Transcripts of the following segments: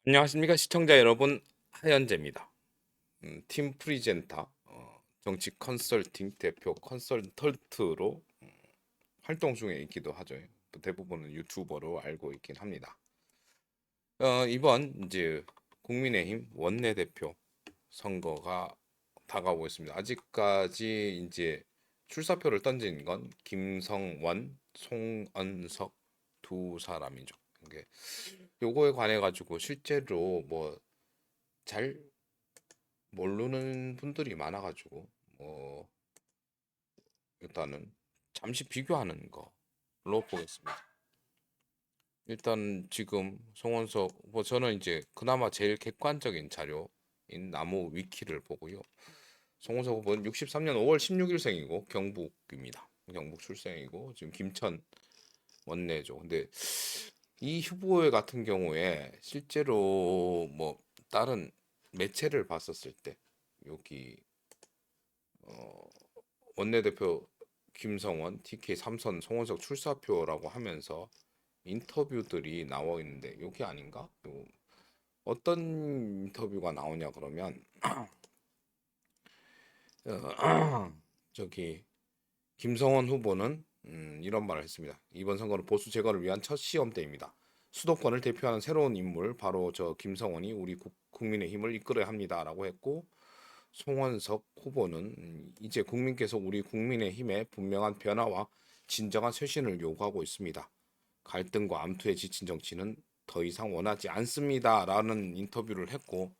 안녕하십니까 시청자 여러분, 하현재입니다. 팀 프리젠터, 정치 컨설팅 대표 컨설턴트로 활동 중에 있기도 하죠. 대부분은 유튜버로 알고 있긴 합니다. 이번 이제 국민의힘 원내대표 선거가 다가오고 있습니다. 아직까지 이제 출사표를 던진 건 김성원, 송언석 두 사람이죠. 이게 요거에 관해 가지고 실제로 뭐 잘 모르는 분들이 많아가지고 뭐 일단은 잠시 비교하는 걸로 보겠습니다. 일단 지금 송원석 뭐 저는 이제 그나마 제일 객관적인 자료인 나무 위키를 보고요. 송원석 후보는 63년 5월 16일생이고 경북입니다. 경북 출생이고 지금 김천 원내죠. 근데 이 후보 같은 경우에 실제로 뭐 다른 매체를 봤었을 때 여기 원내대표 김성원, TK 삼선 송원석 출사표라고 하면서 인터뷰들이 나와 있는데 여기 아닌가? 어떤 인터뷰가 나오냐 그러면 저기 김성원 후보는 이런 말을 했습니다. 이번 선거는 보수 제거를 위한 첫 시험대입니다. 수도권을 대표하는 새로운 인물 바로 저 김성원이 우리 국민의힘을 이끌어야 합니다라고 했고 송원석 후보는 이제 국민께서 우리 국민의힘의 분명한 변화와 진정한 쇄신을 요구하고 있습니다. 갈등과 암투에 지친 정치는 더 이상 원하지 않습니다라는 인터뷰를 했고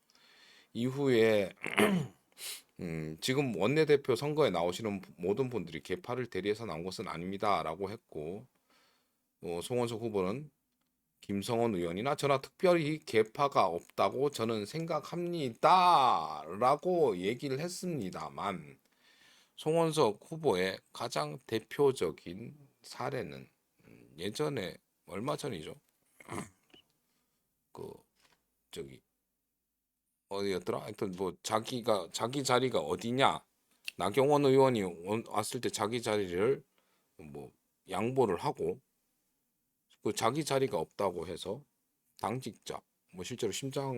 이후에 지금 원내대표 선거에 나오시는 모든 분들이 개파를 대리해서 나온 것은 아닙니다라고 했고 송원석 후보는 김성원 의원이나 저나 특별히 개파가 없다고 저는 생각합니다라고 얘기를 했습니다만 송원석 후보의 가장 대표적인 사례는 예전에 얼마 전이죠. 그 저기 어디였더라? 하여튼 뭐 자기가 자기 자리가 어디냐? 나경원 의원이 왔을 때 자기 자리를 뭐 양보를 하고 그 자기 자리가 없다고 해서 당직자 뭐 실제로 심장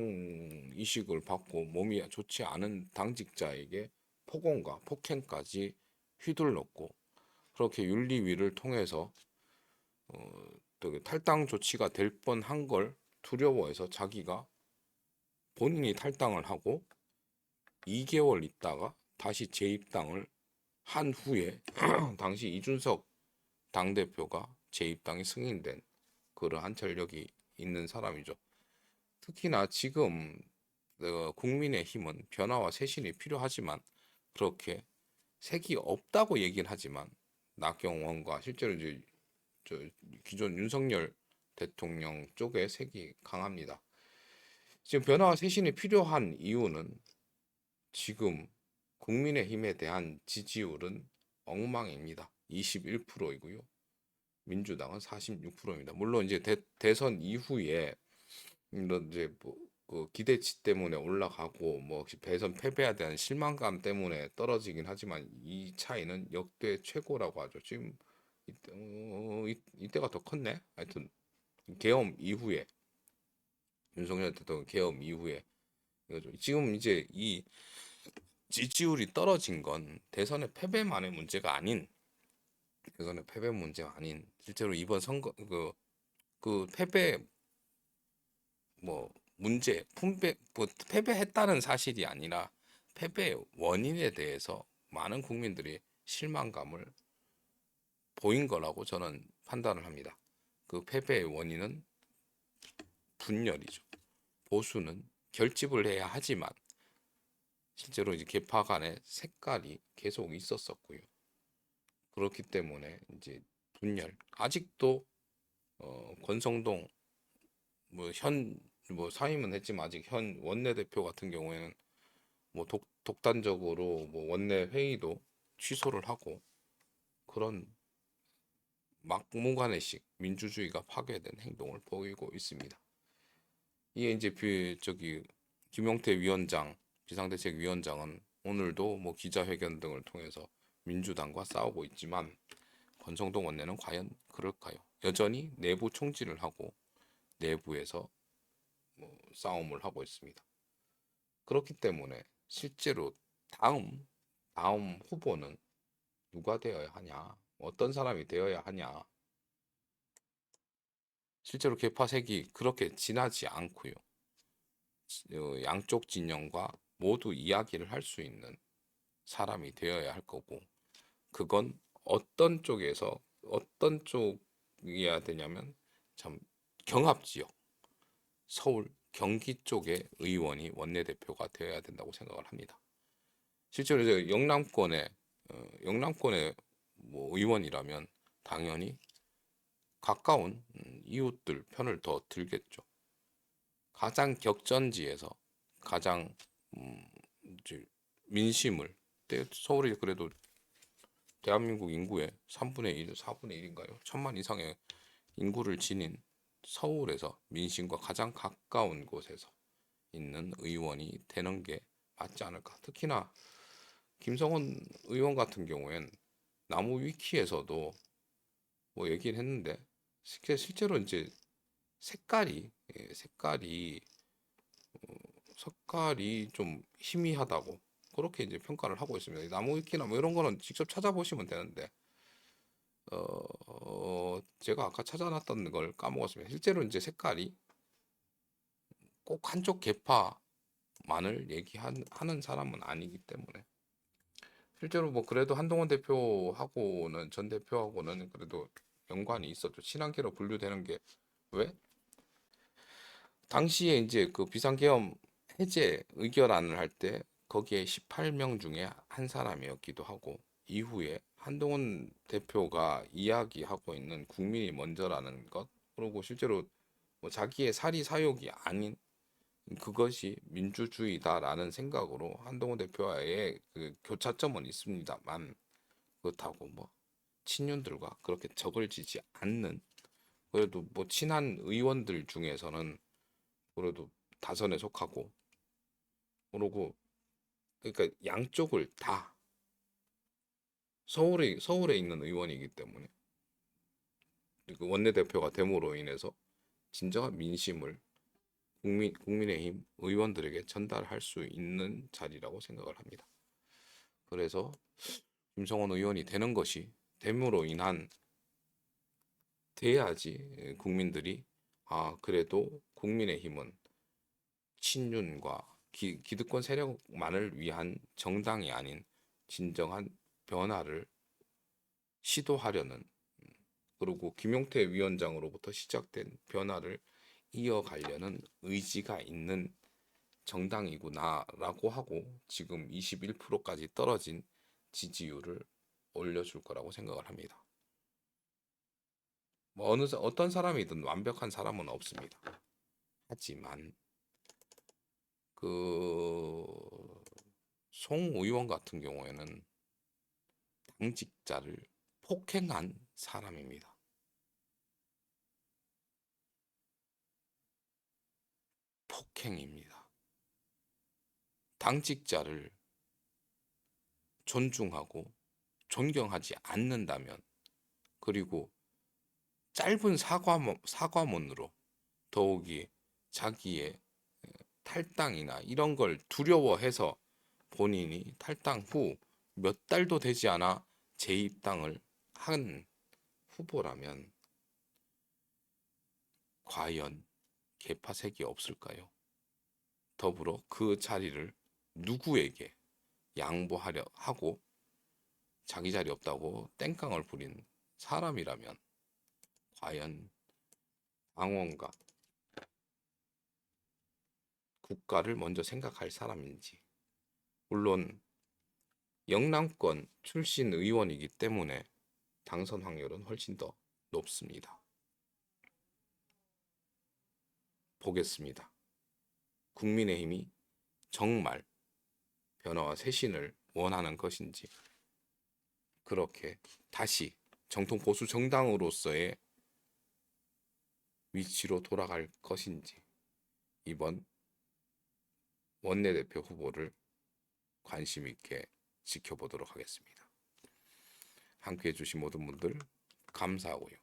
이식을 받고 몸이 좋지 않은 당직자에게 폭언과 폭행까지 휘둘렀고 그렇게 윤리위를 통해서 탈당 조치가 될 뻔한 걸 두려워해서 자기가 본인이 탈당을 하고 2개월 있다가 다시 재입당을 한 후에 당시 이준석 당대표가 재입당이 승인된 그러한 전력이 있는 사람이죠. 특히나 지금 국민의힘은 변화와 쇄신이 필요하지만 그렇게 색이 없다고 얘기는 하지만 나경원과 실제로 이제 저 기존 윤석열 대통령 쪽에 색이 강합니다. 지금 변화와 쇄신이 필요한 이유는 지금 국민의힘에 대한 지지율은 엉망입니다. 21%이고요. 민주당은 46%입니다. 물론 이제 대선 이후에 이런 이제 뭐그 기대치 때문에 올라가고 뭐 혹시 대선 패배에 대한 실망감 때문에 떨어지긴 하지만 이 차이는 역대 최고라고 하죠. 지금 이때가 더 컸네. 하여튼 계엄 이후에 윤석열 대통령 계엄 이후에 이거죠. 지금 이제 이 지지율이 떨어진 건 대선의 패배만의 문제가 아닌 대선의 패배 문제가 아닌 실제로 이번 선거 그 패배 뭐 문제 분배 뭐 패배했다는 사실이 아니라 패배의 원인에 대해서 많은 국민들이 실망감을 보인 거라고 저는 판단을 합니다. 그 패배의 원인은 분열이죠. 보수는 결집을 해야 하지만 실제로 이제 개파 간의 색깔이 계속 있었었고요. 그렇기 때문에 이제 분열 아직도 권성동 뭐 현 뭐 사임은 했지만 아직 현 원내대표 같은 경우에는 뭐 독단적으로 뭐 원내 회의도 취소를 하고 그런 막무가내식 민주주의가 파괴된 행동을 보이고 있습니다. 이게 이제 저기 김용태 위원장 비상대책위원장은 오늘도 뭐 기자회견 등을 통해서 민주당과 싸우고 있지만 권성동 원내는 과연 그럴까요? 여전히 내부 총질을 하고 내부에서 싸움을 하고 있습니다. 그렇기 때문에 실제로 다음 후보는 누가 되어야 하냐, 어떤 사람이 되어야 하냐, 실제로 개파색이 그렇게 진하지 않고요. 양쪽 진영과 모두 이야기를 할 수 있는 사람이 되어야 할 거고, 그건 어떤 쪽이어야 되냐면 참 경합 지역, 서울, 경기 쪽의 의원이 원내대표가 되어야 된다고 생각을 합니다. 실제로 이제 영남권의 뭐 의원이라면 당연히 가까운 이웃들 편을 더 들겠죠. 가장 격전지에서 가장 이제 민심을 서울이 그래도 대한민국 인구의 3분의 1, 4분의 1인가요? 1,000만 이상의 인구를 지닌 서울에서 민심과 가장 가까운 곳에서 있는 의원이 되는 게 맞지 않을까. 특히나 김성원 의원 같은 경우엔 나무 위키에서도 뭐 얘기를 했는데 실제로 이제 색깔이 색깔이 색깔이 좀 희미하다고 그렇게 이제 평가를 하고 있습니다. 나무 위키나 뭐 이런 거는 직접 찾아보시면 되는데 제가 아까 찾아놨던 걸 까먹었습니다. 실제로 이제 색깔이 꼭 한쪽 계파만을 얘기하는 사람은 아니기 때문에 실제로 뭐 그래도 한동훈 대표하고는 전 대표하고는 그래도 연관이 있었죠. 친한계로 분류되는 게 왜? 당시에 이제 그 비상계엄 해제 의결안을 할 때 거기에 18명 중에 한 사람이었기도 하고 이후에 한동훈 대표가 이야기하고 있는 국민이 먼저라는 것 그리고 실제로 뭐 자기의 사리 사욕이 아닌 그것이 민주주의다라는 생각으로 한동훈 대표와의 그 교차점은 있습니다만 그렇다고 뭐 친윤들과 그렇게 적을 지지 않는 그래도 뭐 친한 의원들 중에서는 그래도 다선에 속하고 그러고 그러니까 양쪽을 다 서울에 있는 의원이기 때문에 그 원내대표가 됨으로 인해서 진정한 민심을 국민의힘 의원들에게 전달할 수 있는 자리라고 생각을 합니다. 그래서 김성원 의원이 되는 것이 됨으로 인한 돼야지 국민들이 아 그래도 국민의힘은 친윤과 기득권 세력만을 위한 정당이 아닌 진정한 변화를 시도하려는 그리고 김용태 위원장으로부터 시작된 변화를 이어가려는 의지가 있는 정당이구나라고 하고 지금 21%까지 떨어진 지지율을 올려줄 거라고 생각을 합니다. 뭐 어떤 사람이든 완벽한 사람은 없습니다. 하지만 그 송 의원 같은 경우에는 당직자를 폭행한 사람입니다. 폭행입니다. 당직자를 존중하고 존경하지 않는다면 그리고 짧은 사과문으로 더욱이 자기의 탈당이나 이런 걸 두려워해서 본인이 탈당 후 몇 달도 되지 않아 재입당을 한 후보라면 과연 개파색이 없을까요? 더불어 그 자리를 누구에게 양보하려 하고 자기 자리 없다고 땡깡을 부린 사람이라면 과연 당원과 국가를 먼저 생각할 사람인지 물론 영남권 출신 의원이기 때문에 당선 확률은 훨씬 더 높습니다. 보겠습니다. 국민의힘이 정말 변화와 쇄신을 원하는 것인지 그렇게 다시 정통 보수 정당으로서의 위치로 돌아갈 것인지 이번 원내대표 후보를 관심 있게 지켜보도록 하겠습니다. 함께해 주신 모든 분들 감사하고요.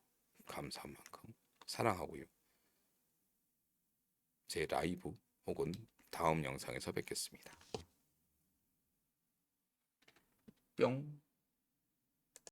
감사한 만큼 사랑하고요. 제 라이브 혹은 다음 영상에서 뵙겠습니다. 뿅.